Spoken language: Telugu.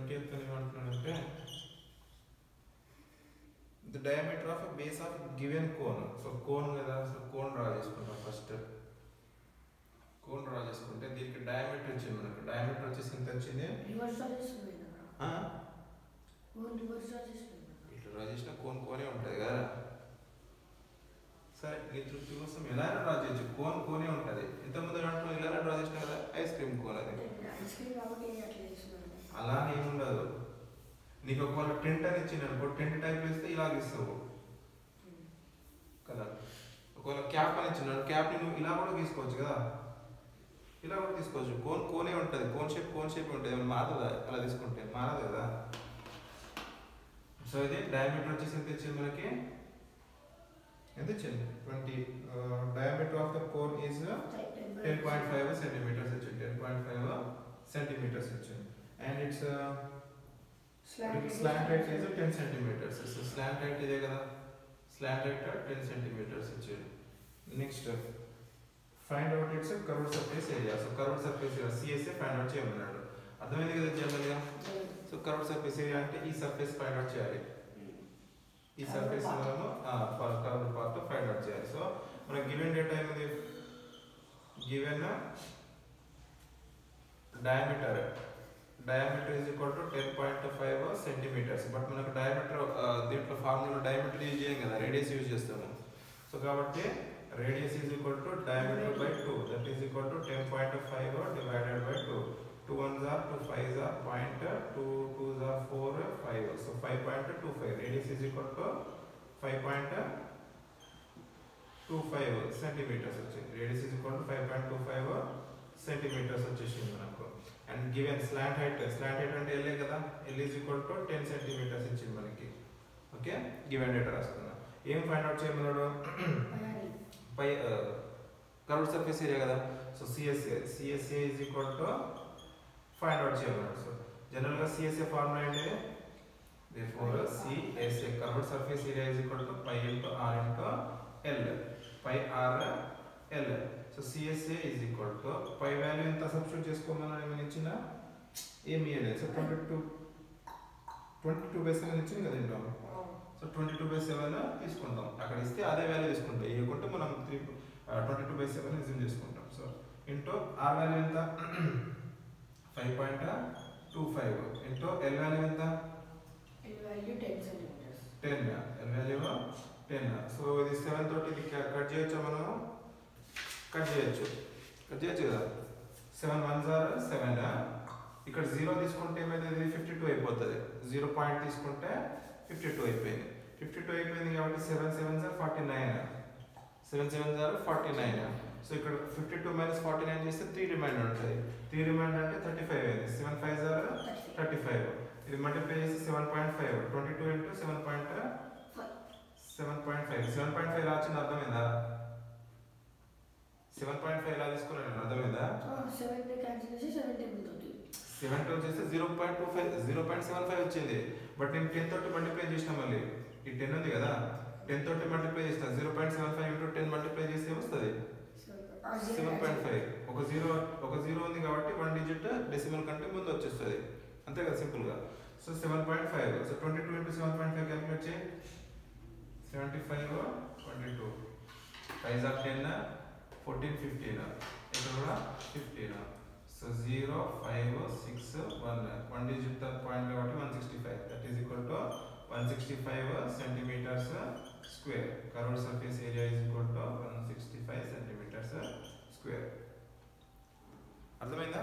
20th ఏమంటున్నాడంటే the diameter of a base of given cone. So cone కదా, సో కోన్ డ్రా చేసుకుంటాం. ఫస్ట్ కోన్ డ్రా చేసుకుంటే దీనికి డయామీటర్ వచ్చింది మనకు. డయామీటర్ వచ్చేసి ఎంత వచ్చింది? ఇట్లా డ్రా చేసిన కోన్ కోనే ఉంటుంది కదా. సరే నీ తృప్తి కోసం ఎలా డ్రా చేయొచ్చు, కోన్ కోనే ఉంటుంది. ఇంతకుముందు దాంట్లో ఇలా డ్రా చేసిన కదా ఐస్ క్రీమ్ కోన్. అది అలానే ఏముండదు. నీకు ఒకవేళ టెంట్ అని ఇచ్చింది అనుకో, టెంట్ టైప్ వేస్తే ఇలాగ ఇస్తావు కదా. ఒకవేళ క్యాప్ అని ఇచ్చిన క్యాప్ని నువ్వు ఇలా కూడా తీసుకోవచ్చు కదా, ఇలా కూడా తీసుకోవచ్చు. కోన్ కోనే ఉంటుంది, కోన్ షేప్ ఉంటుంది. ఏమైనా మారుతుందా అలా తీసుకుంటే? మారదు కదా. సో ఇది డయామీటర్ వచ్చేసి ఎంత ఇచ్చింది మనకి? ఎంత ఇచ్చింది? 20. Diameter of the cone is 10.5 centimetres వచ్చింది. 10.5 సెంటీమీటర్స్ వచ్చింది. And its slant height is 10 centimeters. So slant height is కదా, slant height 10 centimeters వచ్చింది. Next find out it's curved surface area. So curved surface area CSA find out చేయమన్నాడు. అర్థమైంది కదా జనరల్గా. సో కర్వ్డ్ సర్ఫేస్ ఏరియా అంటే ఈ సర్ఫేస్ ఫైండ్ అవుట్ చేయాలి. ఈ సర్ఫేస్ మనము కర్వ్డ్ పార్ట్ ఫైండ్ అవుట్ చేయాలి. సో మనకి గివెన్ డేటా ఏమిది? Given diameter is equal to 10.5 centimeters. But మనకు డయామీటర్ దీంట్లో ఫార్ములా డయామీటర్ యూజ్ చేయం కదా, రేడియస్ యూజ్ చేస్తాము. సో కాబట్టి radius is equal to diameter by 2, that is equal to 10.5 divided by 2. 2 1s are 2 5s are 0.2 2s are 4 5. So 5.25. Radius is equal to 5.25 centimetres వచ్చింది. Radius is equal to 5.25 centimetres వచ్చేసింది మనకు. అండ్ గివెన్ స్లాంట్ హైట్ అంటే L కదా, L is equal to 10 centimetres ఇచ్చింది మనకి. ఓకే, గివెన్ డేటా రాసుకున్నా. ఏం ఫైండ్ అవుట్ చేయమన్నాడు? పై కర్వ్డ్ సర్ఫేస్ ఏరియా కదా. So CSA is equal to find out చేయమన్నాడు. సో జనరల్గా CSA ఫార్ములా ఏంటి? therefore CSA curved surface area is equal to pi into R into L. Pi R L. So CSA is equal to pi value ఎంత సబ్స్టిట్యూట్ చేసుకోమని ఏమైనా ఇచ్చిన ఏమి ఇవ్వలేదు. సో 22/7 ఇచ్చింది కదా ఇంట్లో. సో 22/7 తీసుకుంటాం. అక్కడ ఇస్తే అదే వాల్యూ తీసుకుంటాం. ఇవ్వకుంటే మనం 22/7 రిజ్యూమ్ చేసుకుంటాం. సో ఇంటూ ఆర్ వాల్యూ ఎంత? 5.25 ఇంటూ L వాల్యూ ఎంత? L value 10 centimeters. 10. L value 10. So ఇది 7 తోటి ఇది కట్ చేయొచ్చా? మనం కట్ చేయొచ్చు కదా. 7 1s are 7. ఇక్కడ 0 తీసుకుంటే ఏమైతుంది? 52 అయిపోతుంది. 0 పాయింట్ తీసుకుంటే 52 అయిపోయింది. 52 అయిపోయింది కాబట్టి 7 7s are 49. 7 7s are 49. So ఇక్కడ 52 మైనస్ 49 చేస్తే 3 రిమైండర్ ఉంటుంది. 3 రిమైండర్ అంటే 35 అయింది. 7 5s are 35. ఇది మల్టిప్లై చేసి 7.5 22 ఇంటూ 7.5 7.5 రాచింది. అర్థమైందా? 7.5 ఎలా తీసుకున్నాను అర్థమైందా? 7 క్యాన్సిల్ చేసి 7 టేబుల్ తోటి 7 వచ్చేసి 0.75 వచ్చింది. బట్ నేను 10 తోటి మల్టిప్లై చేసిన, మళ్ళీ ఈ 10 ఉంది కదా, 10 తోటి మల్టిప్లై చేసిన 0.75 ఇంటూ 10 మల్టిప్లై చేస్తే వస్తుంది 7.5. ఒక జీరో ఉంది కాబట్టి 1 డిజిట్ డెసిమల్ కంటే ముందు వచ్చేస్తుంది. అంతే కదా సింపుల్గా. సో 7.5. సో 22 ఇంటూ 7.5 క్యాలిక్యులేట్ చేయి. 75 22 5s are 10 14 15 ఇక్కడ కూడా 15. సో 0 5 6 1 డిజిట్ పాయింట్ కాబట్టి 165. That is equal to 165 centimetres square. Curved surface area is equal to 165 centimetres square. అర్థమైందా?